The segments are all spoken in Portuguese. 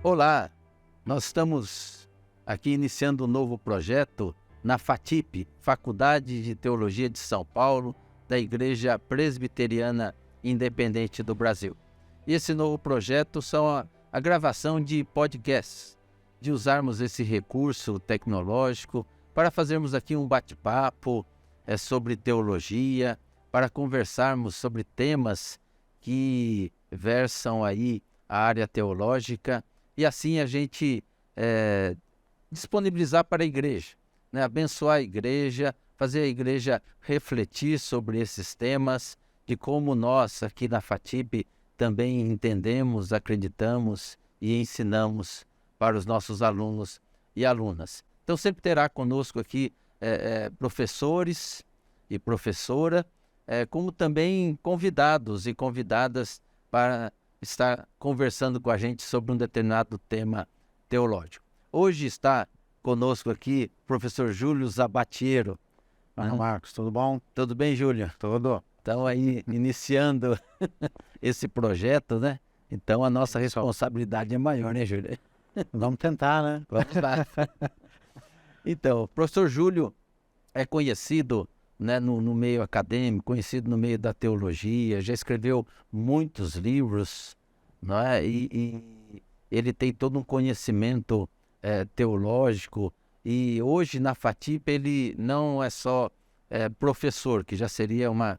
Olá, nós estamos aqui iniciando um novo projeto na FATIP, Faculdade de Teologia de São Paulo, da Igreja Presbiteriana Independente do Brasil. E esse novo projeto são a gravação de podcasts, de usarmos esse recurso tecnológico para fazermos aqui um bate-papo sobre teologia, para conversarmos sobre temas que versam aí a área teológica e assim a gente disponibilizar para a igreja, né? Abençoar a igreja, fazer a igreja refletir sobre esses temas, de como nós aqui na FATIP também entendemos, acreditamos e ensinamos para os nossos alunos e alunas. Então sempre terá conosco aqui professores e professora, como também convidados e convidadas para estar conversando com a gente sobre um determinado tema teológico. Hoje está conosco aqui o professor Júlio Zabatiero. Marcos, tudo bom? Tudo bem, Júlio? Tudo. Estão aí iniciando esse projeto, né? Então a nossa responsabilidade é maior, né, Júlio? Vamos tentar, né? Vamos lá. Então, o professor Júlio é conhecido, né, no meio acadêmico, conhecido no meio da teologia, já escreveu muitos livros, não é? E ele tem todo um conhecimento teológico, e hoje na FATIP ele não é só professor, que já seria uma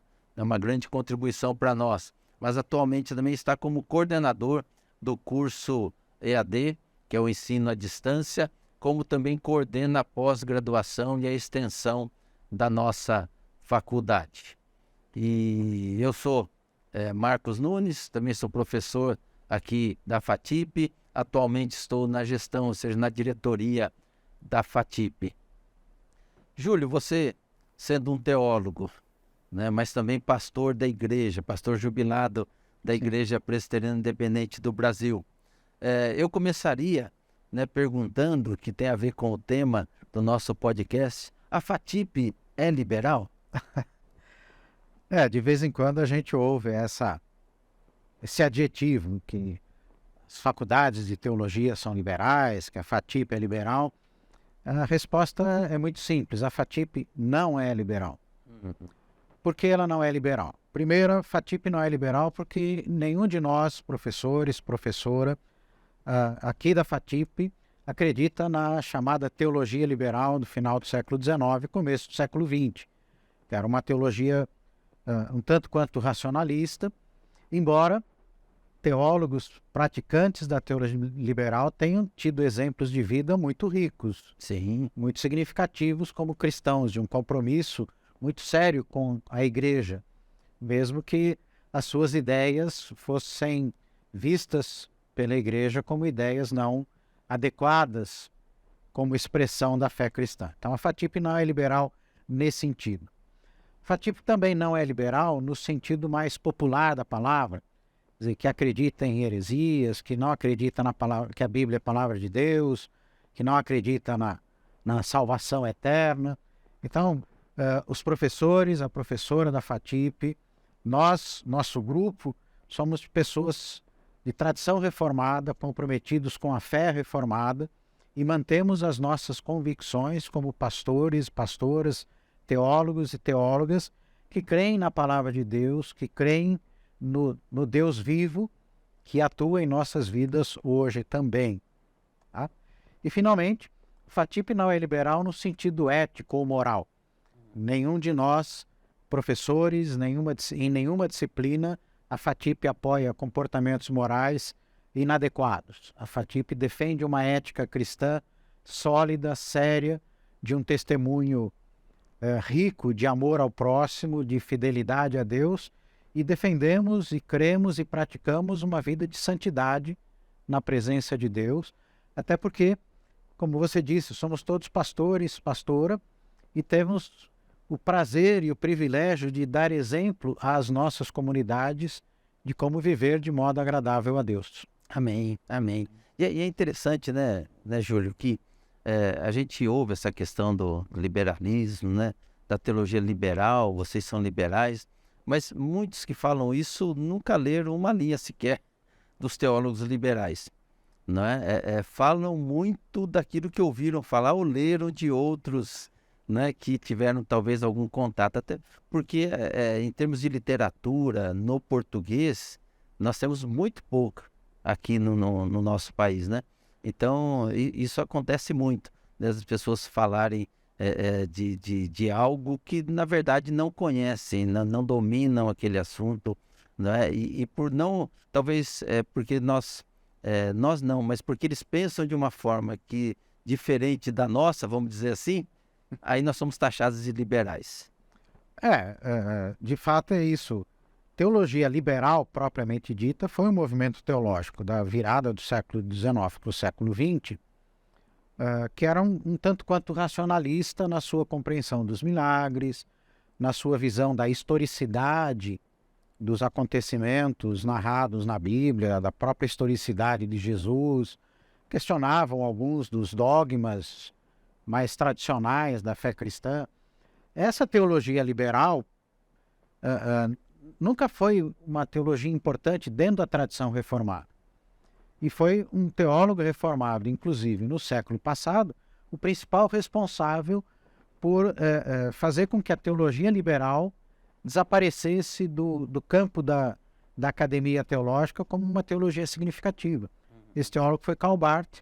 grande contribuição para nós, mas atualmente também está como coordenador do curso EAD, que é o ensino à distância, como também coordena a pós-graduação e a extensão da nossa faculdade. E eu sou Marcos Nunes, também sou professor aqui da FATIP, atualmente estou na gestão, ou seja, na diretoria da FATIP. Júlio, você sendo um teólogo, né, mas também pastor da igreja, pastor jubilado da Igreja Presbiteriana Independente do Brasil, eu começaria, né, perguntando, que tem a ver com o tema do nosso podcast, a FATIP é liberal? De vez em quando a gente ouve esse adjetivo, que as faculdades de teologia são liberais, que a FATIP é liberal. A resposta é muito simples, a FATIP não é liberal. Por que ela não é liberal? Primeiro, a FATIP não é liberal porque nenhum de nós, professores, professora, aqui da FATIP, acredita na chamada teologia liberal do final do século XIX, começo do século XX. Que era uma teologia um tanto quanto racionalista, embora teólogos praticantes da teologia liberal tenham tido exemplos de vida muito ricos, sim, muito significativos como cristãos, de um compromisso muito sério com a igreja, mesmo que as suas ideias fossem vistas pela igreja como ideias não adequadas como expressão da fé cristã. Então a FATIP não é liberal nesse sentido. A FATIP também não é liberal no sentido mais popular da palavra, quer dizer, que acredita em heresias, que não acredita na palavra, que a Bíblia é a palavra de Deus, que não acredita na salvação eterna. Então, os professores, a professora da FATIP, nosso grupo, somos pessoas de tradição reformada, comprometidos com a fé reformada, e mantemos as nossas convicções como pastores, pastoras, teólogos e teólogas que creem na palavra de Deus, que creem no Deus vivo que atua em nossas vidas hoje também. Tá? E, finalmente, a FATIP não é liberal no sentido ético ou moral. Nenhum de nós, professores, em nenhuma disciplina, a FATIP apoia comportamentos morais inadequados. A FATIP defende uma ética cristã sólida, séria, de um testemunho rico de amor ao próximo, de fidelidade a Deus, e defendemos e cremos e praticamos uma vida de santidade na presença de Deus, até porque, como você disse, somos todos pastores, pastora, e temos o prazer e o privilégio de dar exemplo às nossas comunidades de como viver de modo agradável a Deus. Amém, amém. E é interessante, né, Júlio, que a gente ouve essa questão do liberalismo, né, da teologia liberal, vocês são liberais, mas muitos que falam isso nunca leram uma linha sequer dos teólogos liberais, não é? Falam muito daquilo que ouviram falar ou leram de outros, né, que tiveram talvez algum contato, até porque em termos de literatura, no português, nós temos muito pouco aqui no nosso país, né? Então, isso acontece muito, né, as pessoas falarem de algo que, na verdade, não conhecem, não dominam aquele assunto, né? E por não, talvez porque nós não, mas porque eles pensam de uma forma que diferente da nossa, vamos dizer assim, aí nós somos taxados de liberais. De fato é isso. Teologia liberal, propriamente dita, foi um movimento teológico da virada do século XIX para o século XX, que era um tanto quanto racionalista na sua compreensão dos milagres, na sua visão da historicidade dos acontecimentos narrados na Bíblia, da própria historicidade de Jesus, questionavam alguns dos dogmas mais tradicionais da fé cristã. Essa teologia liberal nunca foi uma teologia importante dentro da tradição reformada. E foi um teólogo reformado, inclusive no século passado, o principal responsável por fazer com que a teologia liberal desaparecesse do campo da academia teológica como uma teologia significativa. Esse teólogo foi Karl Barth,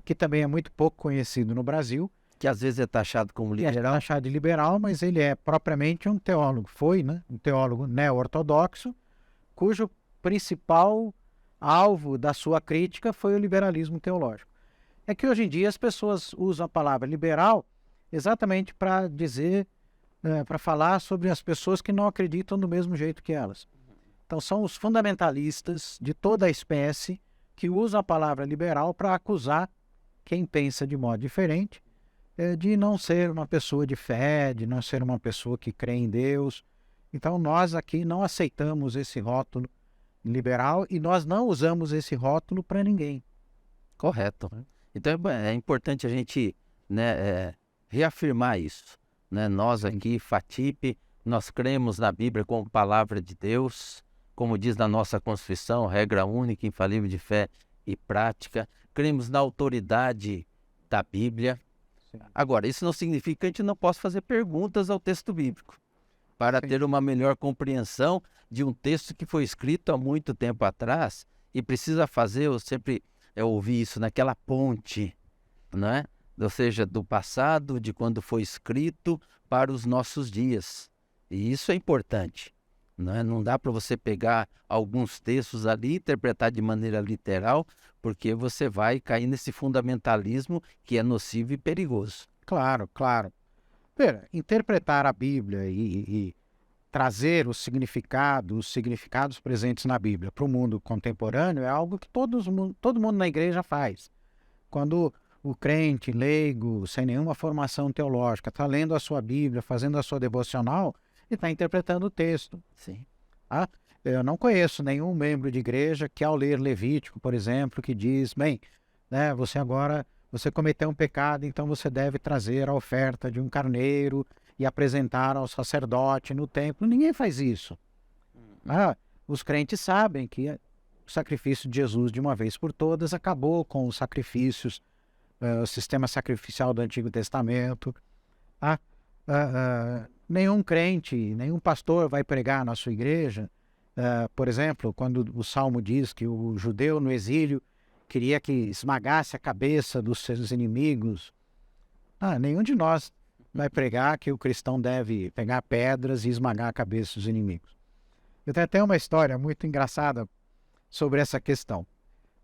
que também é muito pouco conhecido no Brasil. Que às vezes é taxado como liberal. É taxado de liberal, mas ele é propriamente um teólogo. Foi, né, um teólogo neo-ortodoxo, cujo principal alvo da sua crítica foi o liberalismo teológico. É que hoje em dia as pessoas usam a palavra liberal exatamente para dizer, para falar sobre as pessoas que não acreditam do mesmo jeito que elas. Então são os fundamentalistas de toda a espécie que usam a palavra liberal para acusar quem pensa de modo diferente de não ser uma pessoa de fé, de não ser uma pessoa que crê em Deus. Então nós aqui não aceitamos esse rótulo liberal e nós não usamos esse rótulo para ninguém. Correto. Então é importante a gente, né, reafirmar isso, né? Nós aqui, FATIP, nós cremos na Bíblia como palavra de Deus, como diz na nossa Constituição, regra única, infalível de fé e prática. Cremos na autoridade da Bíblia. Sim. Agora, isso não significa que a gente não possa fazer perguntas ao texto bíblico para ter uma melhor compreensão de um texto que foi escrito há muito tempo atrás e precisa fazer, eu sempre ouvi isso, naquela ponte, né? Ou seja, do passado, de quando foi escrito, para os nossos dias. E isso é importante, né? Não dá para você pegar alguns textos ali e interpretar de maneira literal, porque você vai cair nesse fundamentalismo que é nocivo e perigoso. Claro, claro. Interpretar a Bíblia e trazer os significados presentes na Bíblia para o mundo contemporâneo é algo que todo mundo na igreja faz. Quando o crente, leigo, sem nenhuma formação teológica, está lendo a sua Bíblia, fazendo a sua devocional, e está interpretando o texto. Sim. Eu não conheço nenhum membro de igreja que, ao ler Levítico, por exemplo, que diz, bem, né, você cometeu um pecado, então você deve trazer a oferta de um carneiro e apresentar ao sacerdote no templo. Ninguém faz isso. Os crentes sabem que o sacrifício de Jesus, de uma vez por todas, acabou com os sacrifícios, o sistema sacrificial do Antigo Testamento. Nenhum crente, nenhum pastor vai pregar na sua igreja. Por exemplo, quando o Salmo diz que o judeu no exílio queria que esmagasse a cabeça dos seus inimigos. Nenhum de nós vai pregar que o cristão deve pegar pedras e esmagar a cabeça dos inimigos. Eu tenho até uma história muito engraçada sobre essa questão.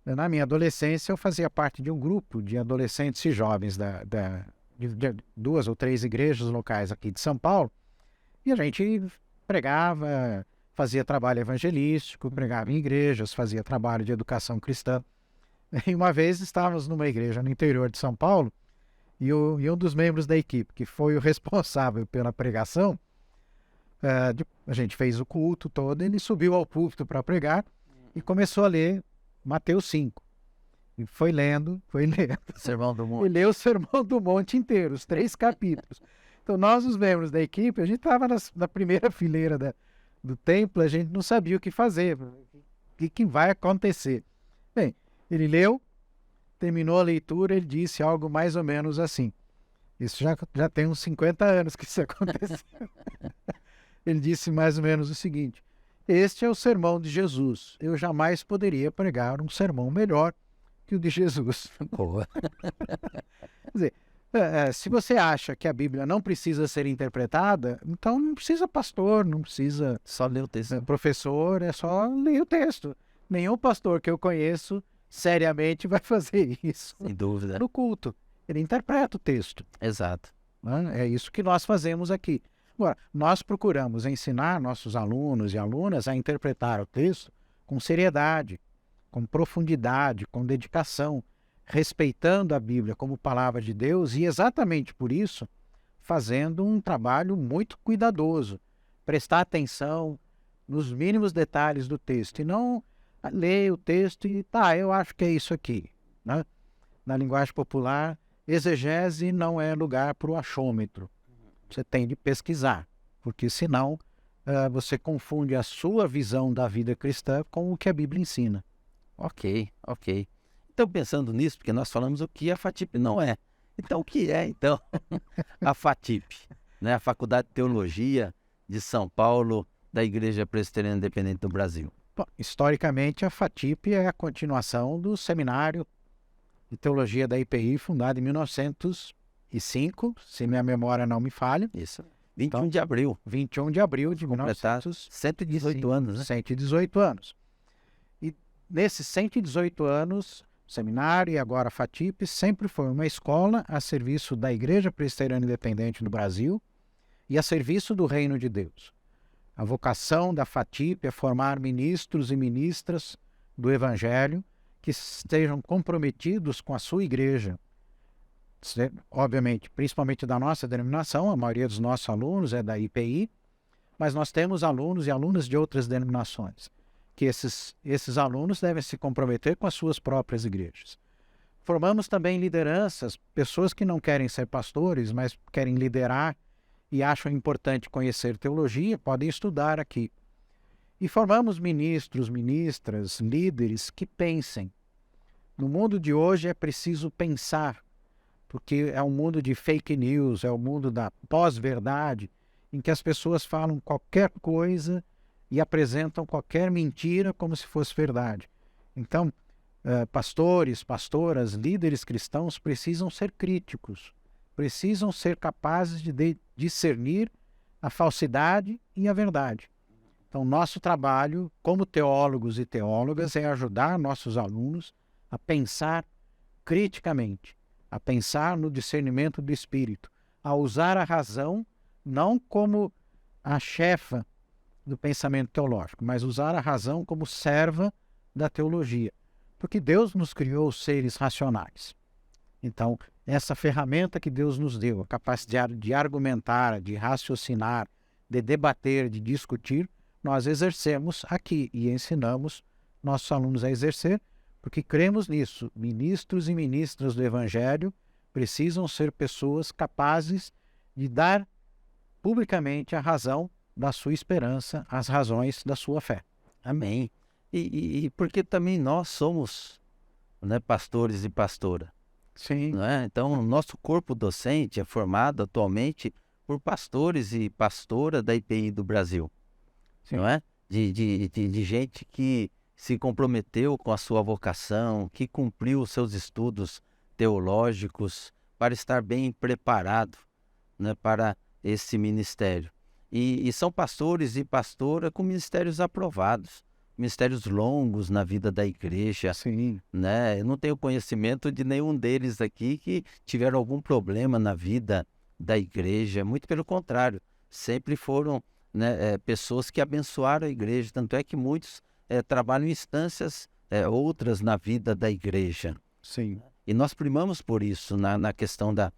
Na minha adolescência, eu fazia parte de um grupo de adolescentes e jovens de 2 ou 3 igrejas locais aqui de São Paulo, e a gente pregava, fazia trabalho evangelístico, pregava em igrejas, fazia trabalho de educação cristã. E uma vez estávamos numa igreja no interior de São Paulo, e um dos membros da equipe, que foi o responsável pela pregação, a gente fez o culto todo, ele subiu ao púlpito para pregar e começou a ler Mateus 5. E foi lendo. Sermão do Monte. E leu o Sermão do Monte inteiro, os 3 capítulos. Então nós, os membros da equipe, a gente estava na primeira fileira do templo, a gente não sabia o que fazer. que vai acontecer? Bem, ele leu, terminou a leitura, ele disse algo mais ou menos assim. Isso já tem uns 50 anos que isso aconteceu. Ele disse mais ou menos o seguinte: este é o sermão de Jesus. Eu jamais poderia pregar um sermão melhor que o de Jesus. Boa. Quer dizer, se você acha que a Bíblia não precisa ser interpretada, então não precisa pastor, não precisa Só ler o texto. professor, é só ler o texto. Nenhum pastor que eu conheço seriamente vai fazer isso Sem dúvida. no culto. Ele interpreta o texto. Exato. Né? É isso que nós fazemos aqui. Agora, nós procuramos ensinar nossos alunos e alunas a interpretar o texto com seriedade, com profundidade, com dedicação, respeitando a Bíblia como palavra de Deus e, exatamente por isso, fazendo um trabalho muito cuidadoso, prestar atenção nos mínimos detalhes do texto e não ler o texto e eu acho que é isso aqui. Né? Na linguagem popular, exegese não é lugar para o achômetro. Você tem de pesquisar, porque senão você confunde a sua visão da vida cristã com o que a Bíblia ensina. Ok. Então, pensando nisso, porque nós falamos o que a FATIP não é. Então, o que é, então, a FATIP? Né? A Faculdade de Teologia de São Paulo, da Igreja Presbiteriana Independente do Brasil. Bom, historicamente, a FATIP é a continuação do Seminário de Teologia da IPI, fundado em 1905, se minha memória não me falha. Isso. 21 de abril. 21 de abril de Completar 118 anos, né? 118 anos. E nesses 118 anos, o seminário e agora a FATIP sempre foi uma escola a serviço da Igreja Presbiteriana Independente do Brasil e a serviço do Reino de Deus. A vocação da FATIP é formar ministros e ministras do Evangelho que estejam comprometidos com a sua igreja. Obviamente, principalmente da nossa denominação, a maioria dos nossos alunos é da IPI, mas nós temos alunos e alunas de outras denominações, que esses alunos devem se comprometer com as suas próprias igrejas. Formamos também lideranças, pessoas que não querem ser pastores, mas querem liderar e acham importante conhecer teologia, podem estudar aqui. E formamos ministros, ministras, líderes que pensem. No mundo de hoje é preciso pensar, porque é um mundo de fake news, é o mundo da pós-verdade, em que as pessoas falam qualquer coisa e apresentam qualquer mentira como se fosse verdade. Então, pastores, pastoras, líderes cristãos precisam ser críticos, precisam ser capazes de discernir a falsidade e a verdade. Então, nosso trabalho como teólogos e teólogas é ajudar nossos alunos a pensar criticamente, a pensar no discernimento do Espírito, a usar a razão não como a chefa do pensamento teológico, mas usar a razão como serva da teologia. Porque Deus nos criou seres racionais. Então, essa ferramenta que Deus nos deu, a capacidade de argumentar, de raciocinar, de debater, de discutir, nós exercemos aqui e ensinamos nossos alunos a exercer, porque cremos nisso. Ministros e ministras do Evangelho precisam ser pessoas capazes de dar publicamente a razão da sua esperança, as razões da sua fé. Amém. E porque também nós somos, né, pastores e pastora. Sim. Não é? Então, o nosso corpo docente é formado atualmente por pastores e pastora da IPI do Brasil. Sim. Não é? De gente que se comprometeu com a sua vocação, que cumpriu os seus estudos teológicos para estar bem preparado, né, para esse ministério. E são pastores e pastora com ministérios aprovados, ministérios longos na vida da igreja. Sim. Né? Eu não tenho conhecimento de nenhum deles aqui que tiveram algum problema na vida da igreja, muito pelo contrário, sempre foram, né, pessoas que abençoaram a igreja, tanto é que muitos trabalham em instâncias outras na vida da igreja. Sim. E nós primamos por isso na questão da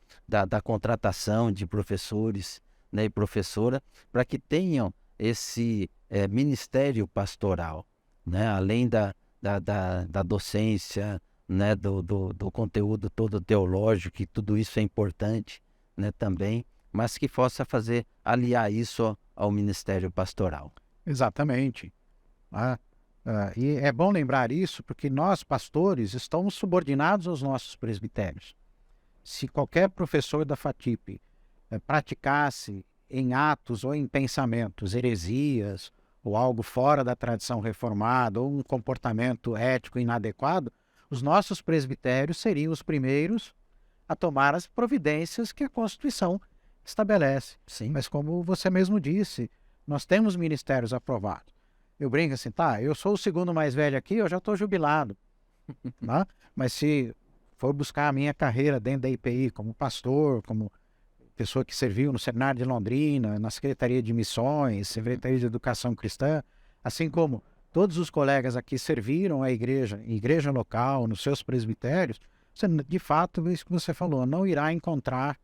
contratação de professores, né, e professora, para que tenham esse ministério pastoral, né, além da docência, né, do conteúdo todo teológico, que tudo isso é importante, né, também, mas que possa aliar isso ao ministério pastoral. Exatamente. E é bom lembrar isso porque nós, pastores, estamos subordinados aos nossos presbitérios. Se qualquer professor da FATIP praticasse em atos ou em pensamentos heresias ou algo fora da tradição reformada ou um comportamento ético inadequado, os nossos presbitérios seriam os primeiros a tomar as providências que a Constituição estabelece. Sim. Mas como você mesmo disse, nós temos ministérios aprovados. Eu brinco assim, tá, eu sou o segundo mais velho aqui, eu já estou jubilado. Tá? Mas se for buscar a minha carreira dentro da IPI como pastor, como pessoa que serviu no Seminário de Londrina, na Secretaria de Missões, Secretaria de Educação Cristã, assim como todos os colegas aqui serviram a igreja local, nos seus presbitérios, você, de fato, isso que você falou, não irá encontrar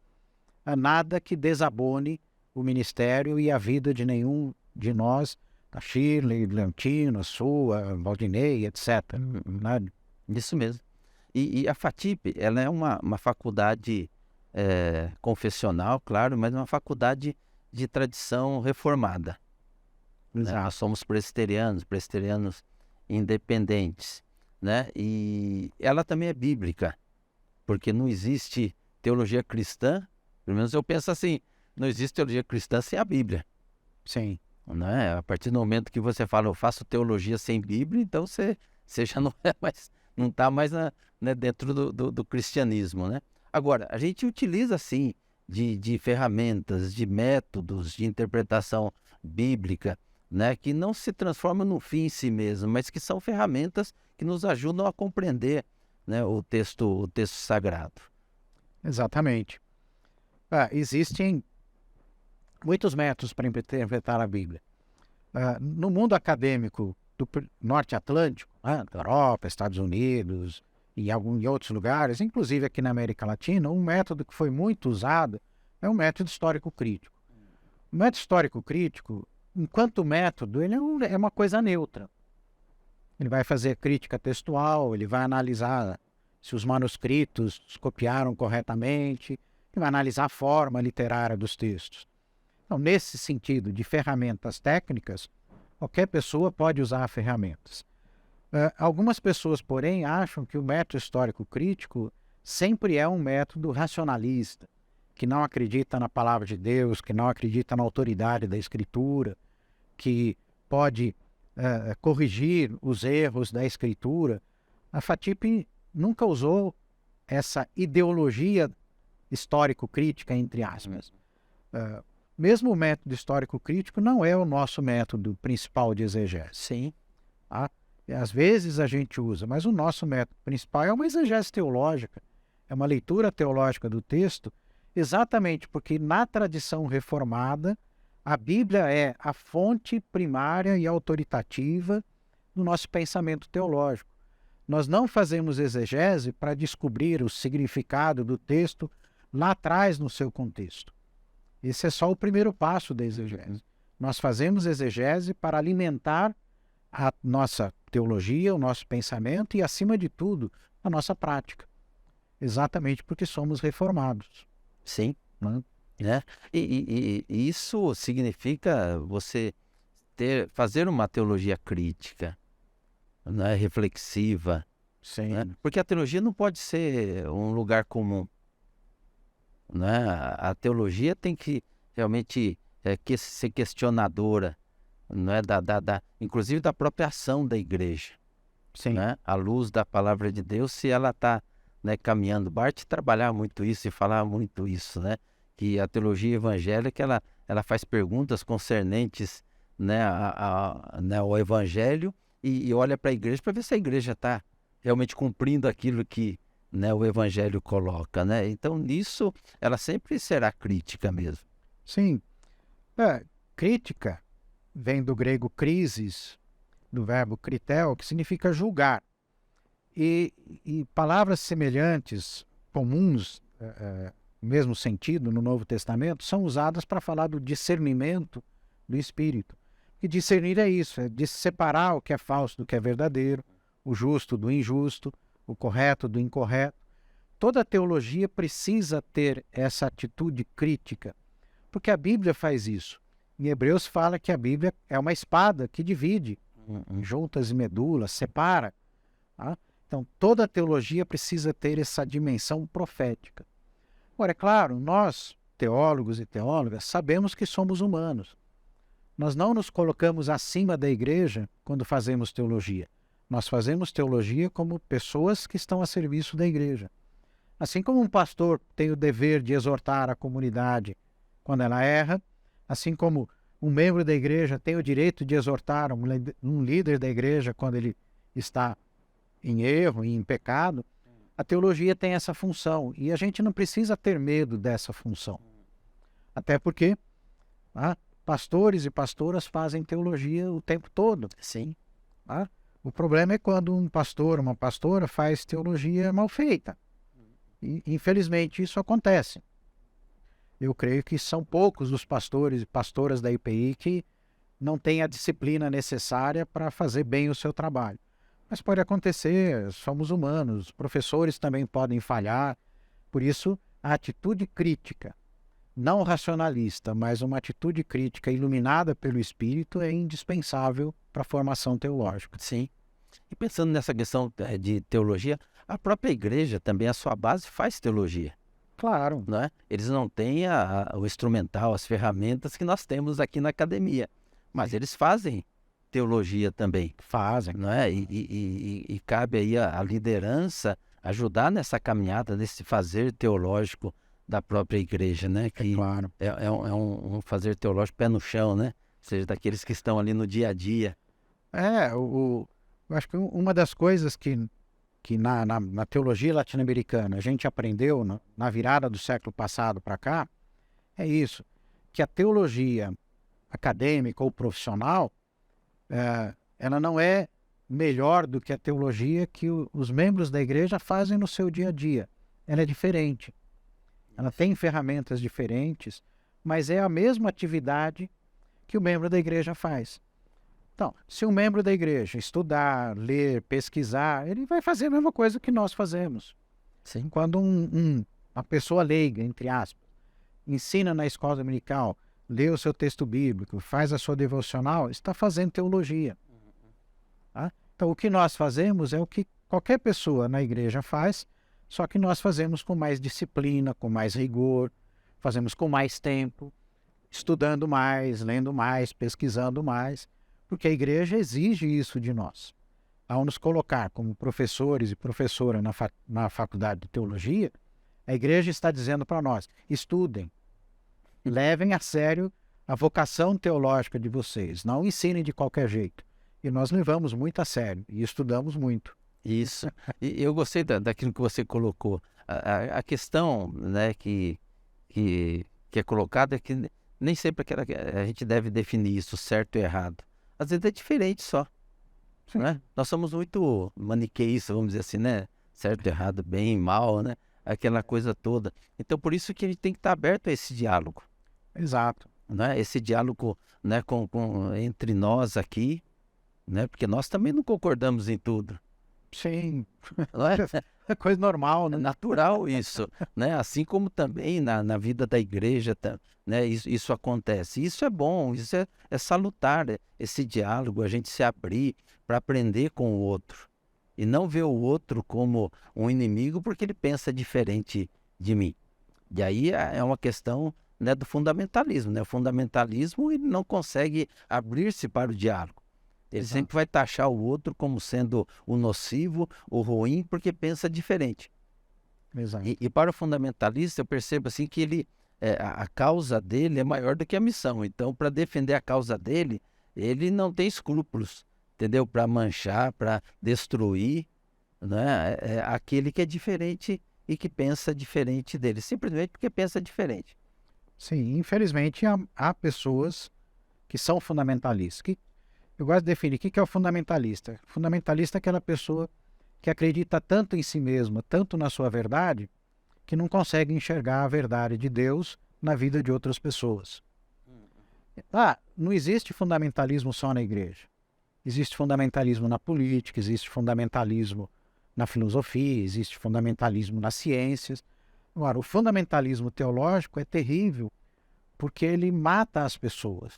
nada que desabone o ministério e a vida de nenhum de nós, a Shirley, Leontino, a sua, Valdinei, etc. Né? Isso mesmo. E a FATIP, ela é uma faculdade confessional, claro, mas uma faculdade de tradição reformada. Né? Nós somos presbiterianos independentes, né? E ela também é bíblica, porque não existe teologia cristã, pelo menos eu penso assim, não existe teologia cristã sem a Bíblia. Sim. Né? A partir do momento que você fala, eu faço teologia sem Bíblia, então você já não é mais, não está mais dentro do cristianismo, né? Agora, a gente utiliza, sim, de ferramentas, de métodos de interpretação bíblica, né, que não se transformam no fim em si mesmo, mas que são ferramentas que nos ajudam a compreender, né, o texto sagrado. Exatamente. Existem muitos métodos para interpretar a Bíblia. No mundo acadêmico do Norte Atlântico, da Europa, Estados Unidos e em outros lugares, inclusive aqui na América Latina, um método que foi muito usado é o método histórico-crítico. O método histórico-crítico, enquanto método, ele é uma coisa neutra. Ele vai fazer crítica textual, ele vai analisar se os manuscritos copiaram corretamente, ele vai analisar a forma literária dos textos. Então, nesse sentido de ferramentas técnicas, qualquer pessoa pode usar ferramentas. Algumas pessoas, porém, acham que o método histórico-crítico sempre é um método racionalista, que não acredita na palavra de Deus, que não acredita na autoridade da Escritura, que pode corrigir os erros da Escritura. A FATIP nunca usou essa ideologia histórico-crítica, entre aspas. Mesmo o método histórico-crítico não é o nosso método principal de exegese. Sim. Tá? Às vezes a gente usa, mas o nosso método principal é uma exegese teológica, é uma leitura teológica do texto, exatamente porque na tradição reformada a Bíblia é a fonte primária e autoritativa do nosso pensamento teológico. Nós não fazemos exegese para descobrir o significado do texto lá atrás no seu contexto. Esse é só o primeiro passo da exegese. Nós fazemos exegese para alimentar a nossa teologia, o nosso pensamento e, acima de tudo, a nossa prática. Exatamente porque somos reformados. Sim. Né? E isso significa você fazer uma teologia crítica, né? Reflexiva. Sim. Né? Porque a teologia não pode ser um lugar comum. Né? A teologia tem que realmente ser questionadora, né? Inclusive da própria ação da igreja. Sim. Né? À luz da palavra de Deus, se ela está, né, caminhando. Bart trabalhar muito isso e falar muito isso, né? Que a teologia evangélica ela faz perguntas concernentes, né, ao evangelho e olha para a igreja para ver se a igreja está realmente cumprindo aquilo que, né, o evangelho coloca, né? Então nisso ela sempre será crítica mesmo. Sim. Crítica vem do grego krisis, do verbo kritel, que significa julgar. E palavras semelhantes, comuns, no mesmo sentido, no Novo Testamento, são usadas para falar do discernimento do Espírito. E discernir é isso, é de separar o que é falso do que é verdadeiro, o justo do injusto, o correto do incorreto. Toda teologia precisa ter essa atitude crítica, porque a Bíblia faz isso. Em Hebreus fala que a Bíblia é uma espada que divide juntas e medula, separa. Tá? Então, toda a teologia precisa ter essa dimensão profética. Agora, é claro, nós, teólogos e teólogas, sabemos que somos humanos. Nós não nos colocamos acima da igreja quando fazemos teologia. Nós fazemos teologia como pessoas que estão a serviço da igreja. Assim como um pastor tem o dever de exortar a comunidade quando ela erra, assim como um membro da igreja tem o direito de exortar um líder da igreja quando ele está em erro e em pecado, a teologia tem essa função. E a gente não precisa ter medo dessa função. Até porque pastores e pastoras fazem teologia o tempo todo. Sim. Tá? O problema é quando um pastor, uma pastora faz teologia mal feita. E, infelizmente, isso acontece. Eu creio que são poucos os pastores e pastoras da IPI que não têm a disciplina necessária para fazer bem o seu trabalho. Mas pode acontecer, somos humanos, os professores também podem falhar. Por isso, a atitude crítica, não racionalista, mas uma atitude crítica iluminada pelo Espírito é indispensável para a formação teológica. Sim. E pensando nessa questão de teologia, a própria igreja também, a sua base, faz teologia. Claro. Não é? Eles não têm o instrumental, as ferramentas que nós temos aqui na academia, mas eles fazem teologia também. Fazem. Não é? E cabe aí a liderança ajudar nessa caminhada, nesse fazer teológico da própria igreja, né? Que claro. É um fazer teológico pé no chão, né? Ou seja, daqueles que estão ali no dia a dia. Eu acho que uma das coisas que na teologia latino-americana a gente aprendeu na virada do século passado para cá, é isso, que a teologia acadêmica ou profissional, ela não é melhor do que a teologia que os membros da igreja fazem no seu dia a dia. Ela é diferente. Ela tem ferramentas diferentes, mas é a mesma atividade que o membro da igreja faz. Então, se um membro da igreja estudar, ler, pesquisar, ele vai fazer a mesma coisa que nós fazemos. Sim. Quando uma pessoa leiga, entre aspas, ensina na escola dominical, lê o seu texto bíblico, faz a sua devocional, está fazendo teologia. Tá? Então, o que nós fazemos é o que qualquer pessoa na igreja faz, só que nós fazemos com mais disciplina, com mais rigor, fazemos com mais tempo, estudando mais, lendo mais, pesquisando mais, porque a igreja exige isso de nós. Ao nos colocar como professores e professora na faculdade de teologia, a igreja está dizendo para nós, estudem, levem a sério a vocação teológica de vocês, não ensinem de qualquer jeito. E nós levamos muito a sério e estudamos muito. Isso. E eu gostei daquilo que você colocou. A questão, né, que é colocada é que nem sempre a gente deve definir isso certo e errado. Às vezes é diferente só. Né? Nós somos muito maniqueístas, vamos dizer assim, né? Certo, errado, bem, mal, né? Aquela coisa toda. Então, por isso que a gente tem que estar aberto a esse diálogo. Exato. Né? Esse diálogo, né, entre nós aqui, né? Porque nós também não concordamos em tudo. Sim. Não é? É coisa normal, né? É natural isso, né? Assim como também na vida da igreja, né? Isso acontece. Isso é bom, isso é salutar, esse diálogo, a gente se abrir para aprender com o outro. E não ver o outro como um inimigo porque ele pensa diferente de mim. E aí é uma questão, né, do fundamentalismo, né? O fundamentalismo ele não consegue abrir-se para o diálogo. Ele sempre vai taxar o outro como sendo o nocivo, o ruim, porque pensa diferente. Exato. E para o fundamentalista, eu percebo assim que ele, a causa dele é maior do que a missão. Então, para defender a causa dele, ele não tem escrúpulos, entendeu? Para manchar, para destruir, né? É aquele que é diferente e que pensa diferente dele, simplesmente porque pensa diferente. Sim, infelizmente há pessoas que são fundamentalistas. Eu gosto de definir o que é o fundamentalista. Fundamentalista é aquela pessoa que acredita tanto em si mesma, tanto na sua verdade, que não consegue enxergar a verdade de Deus na vida de outras pessoas. Não existe fundamentalismo só na igreja. Existe fundamentalismo na política, existe fundamentalismo na filosofia, existe fundamentalismo nas ciências. Agora, o fundamentalismo teológico é terrível porque ele mata as pessoas.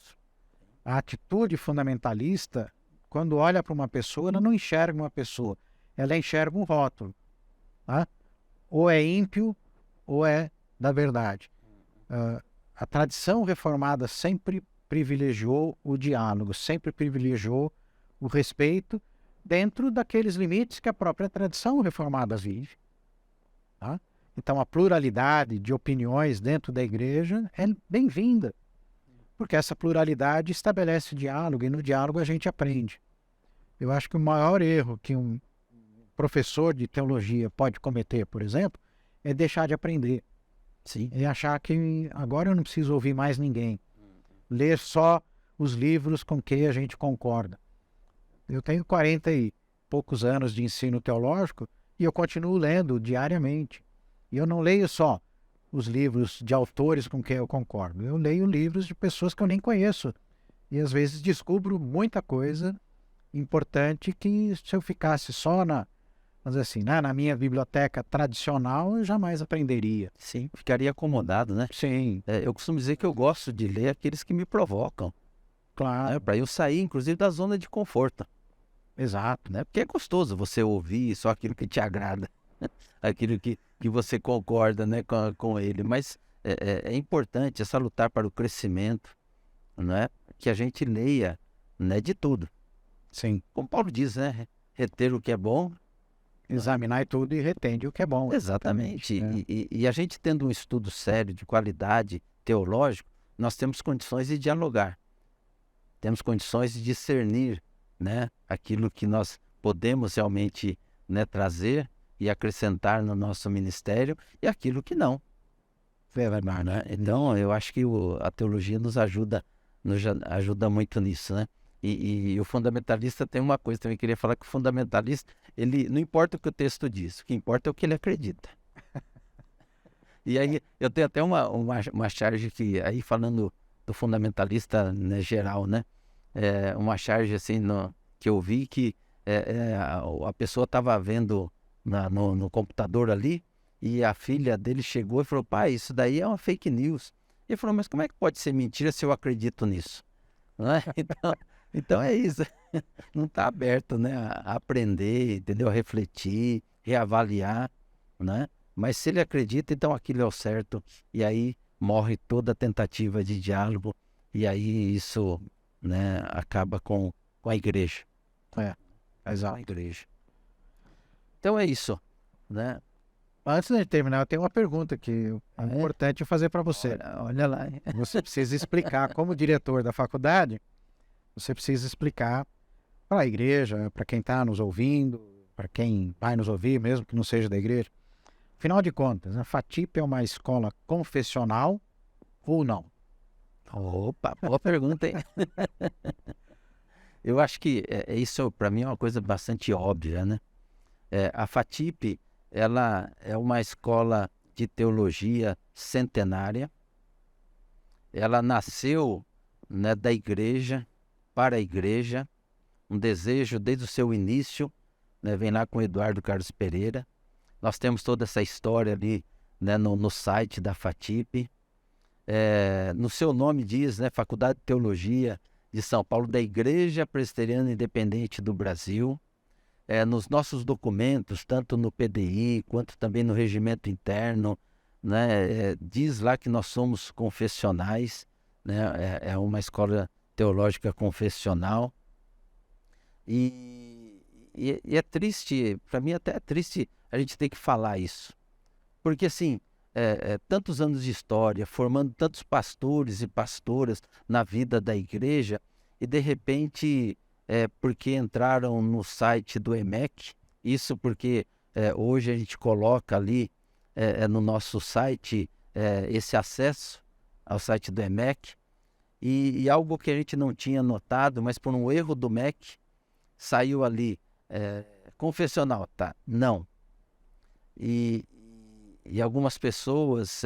A atitude fundamentalista quando olha para uma pessoa, ela não enxerga uma pessoa, ela enxerga um rótulo. Tá? Ou é ímpio, ou é da verdade. A tradição reformada sempre privilegiou o diálogo, sempre privilegiou o respeito dentro daqueles limites que a própria tradição reformada vive. Tá? Então, a pluralidade de opiniões dentro da igreja é bem-vinda, porque essa pluralidade estabelece diálogo, e no diálogo a gente aprende. Eu acho que o maior erro que um professor de teologia pode cometer, por exemplo, é deixar de aprender. Sim. É achar que agora eu não preciso ouvir mais ninguém. Ler só os livros com que a gente concorda. Eu tenho 40 e poucos anos de ensino teológico e eu continuo lendo diariamente. E eu não leio só os livros de autores com quem eu concordo. Eu leio livros de pessoas que eu nem conheço. E às vezes descubro muita coisa importante que se eu ficasse só vamos dizer assim, na minha biblioteca tradicional, eu jamais aprenderia. Sim, ficaria acomodado, né? Sim, Eu costumo dizer que eu gosto de ler aqueles que me provocam, claro, né? Para eu sair, inclusive, da zona de conforto, exato. né? Porque é gostoso você ouvir só aquilo que te agrada, aquilo que você concorda, né, com ele. Mas é importante, é salutar para o crescimento, né? Que a gente leia, né, de tudo. Sim, Como Paulo diz, né? Reter o que é bom. examinar tudo e retende o que é bom. Exatamente. Né? E a gente tendo um estudo sério, de qualidade, teológico, nós temos condições de dialogar. Temos condições de discernir, né, aquilo que nós podemos realmente, né, trazer e acrescentar no nosso ministério e aquilo que não. É verdade. Né? Então, eu acho que a teologia nos ajuda muito nisso, né? E o fundamentalista tem uma coisa, também queria falar que o fundamentalista, ele não importa o que o texto diz, o que importa é o que ele acredita. E aí, eu tenho até uma charge que, aí falando do fundamentalista, né, geral, né? Uma charge assim, que eu vi que a pessoa estava vendo no computador ali, e a filha dele chegou e falou: pai, isso daí é uma fake news. Ele falou: mas como é que pode ser mentira se eu acredito nisso? Não é? Então é isso. Não está aberto, né, a aprender, entendeu? A refletir, reavaliar, né? Mas se ele acredita, então aquilo é o certo. E aí morre toda a tentativa de diálogo. E aí isso, né, acaba com a igreja. Exato. A igreja. Então é isso, né? Antes de terminar, eu tenho uma pergunta que é importante fazer para você. Olha lá. Você precisa explicar, como diretor da faculdade, você precisa explicar para a igreja, para quem está nos ouvindo, para quem vai nos ouvir, mesmo que não seja da igreja. Afinal de contas, a FATIP é uma escola confessional ou não? Opa, boa pergunta, hein? Eu acho que isso, para mim, é uma coisa bastante óbvia, né? A FATIP, ela é uma escola de teologia centenária. Ela nasceu, né, da igreja para a igreja, um desejo desde o seu início, né, vem lá com Eduardo Carlos Pereira. Nós temos toda essa história ali, né, no site da FATIP. No seu nome diz, né, Faculdade de Teologia de São Paulo, da Igreja Presbiteriana Independente do Brasil. Nos nossos documentos, tanto no PDI quanto também no regimento interno, né, diz lá que nós somos confessionais, né, é uma escola teológica confessional. E é triste, para mim até é triste a gente ter que falar isso. Porque assim, tantos anos de história, formando tantos pastores e pastoras na vida da igreja, e de repente, porque entraram no site do EMEC, isso porque hoje a gente coloca ali no nosso site esse acesso ao site do EMEC, e algo que a gente não tinha notado, mas por um erro do MEC, saiu ali, confessional, tá? Não. E algumas pessoas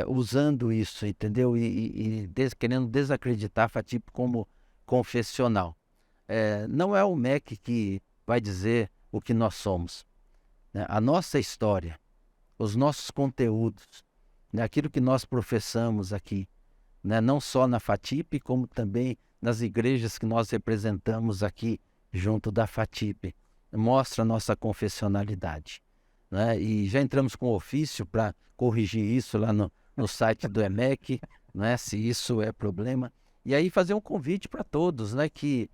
usando isso, entendeu? Querendo desacreditar a FATIP como confessional. Não é o MEC que vai dizer o que nós somos, né? A nossa história, os nossos conteúdos, né? Aquilo que nós professamos aqui, né? Não só na FATIP, como também nas igrejas que nós representamos aqui junto da FATIP. Mostra a nossa confessionalidade, né? E já entramos com ofício para corrigir isso lá no site do EMEC, né? Se isso é problema. E aí fazer um convite para todos, né? Que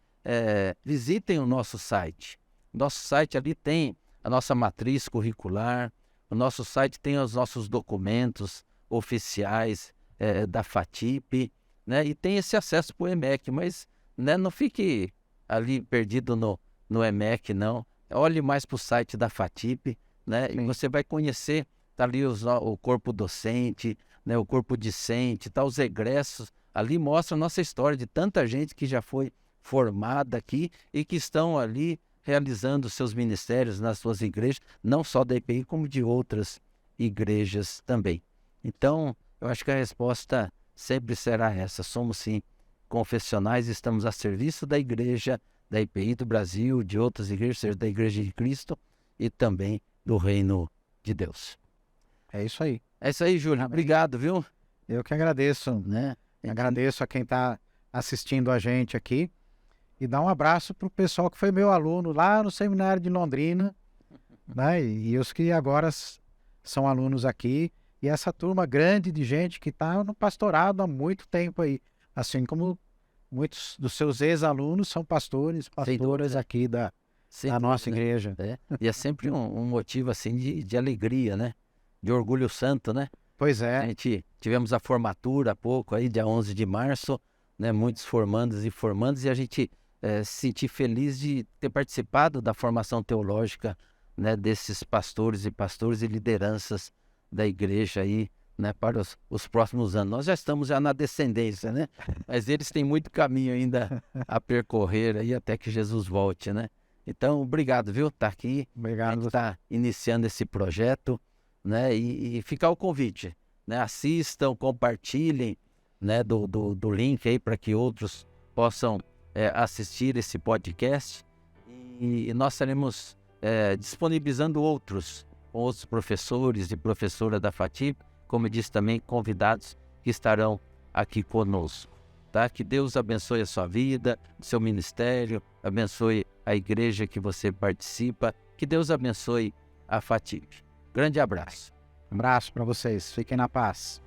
visitem o nosso site. Nosso site ali tem a nossa matriz curricular, o nosso site tem os nossos documentos oficiais da FATIP, né? E tem esse acesso para o EMEC, mas, né, não fique ali perdido no EMEC, não. Olhe mais para o site da FATIP, né? E você vai conhecer, tá ali o corpo docente, né? O corpo discente, tá, os egressos. Ali mostra a nossa história de tanta gente que já foi formada aqui e que estão ali realizando seus ministérios nas suas igrejas, não só da IPI, como de outras igrejas também. Então, eu acho que a resposta sempre será essa. Somos, sim, confessionais, estamos a serviço da igreja, da IPI do Brasil, de outras igrejas, seja da Igreja de Cristo e também do Reino de Deus. É isso aí. É isso aí, Júlio. Amém. Obrigado, viu? Eu que agradeço, Né? Agradeço a quem está assistindo a gente aqui e dar um abraço para o pessoal que foi meu aluno lá no seminário de Londrina, né? E os que agora são alunos aqui, e essa turma grande de gente que está no pastorado há muito tempo aí, assim como muitos dos seus ex-alunos são pastoras aqui da nossa igreja. E é sempre um motivo assim de alegria, né? De orgulho santo, né? Pois é. A gente tivemos a formatura há pouco, aí, dia 11 de março, né? Muitos formandos e formandos, e a gente se sentir feliz de ter participado da formação teológica, né? Desses pastores e lideranças da igreja aí, né? Para os próximos anos. Nós já estamos na descendência, né? Mas eles têm muito caminho ainda a percorrer aí até que Jesus volte, né? Então, obrigado, viu? Tá aqui. Obrigado. A gente está iniciando esse projeto, né? E ficar o convite, né? Assistam, compartilhem, né? Do link aí para que outros possam assistir esse podcast, e nós estaremos disponibilizando outros professores e professoras da FATIP, como eu disse também, convidados que estarão aqui conosco, tá? Que Deus abençoe a sua vida, o seu ministério, abençoe a igreja que você participa, que Deus abençoe a FATIP. Grande abraço. Um abraço para vocês. Fiquem na paz.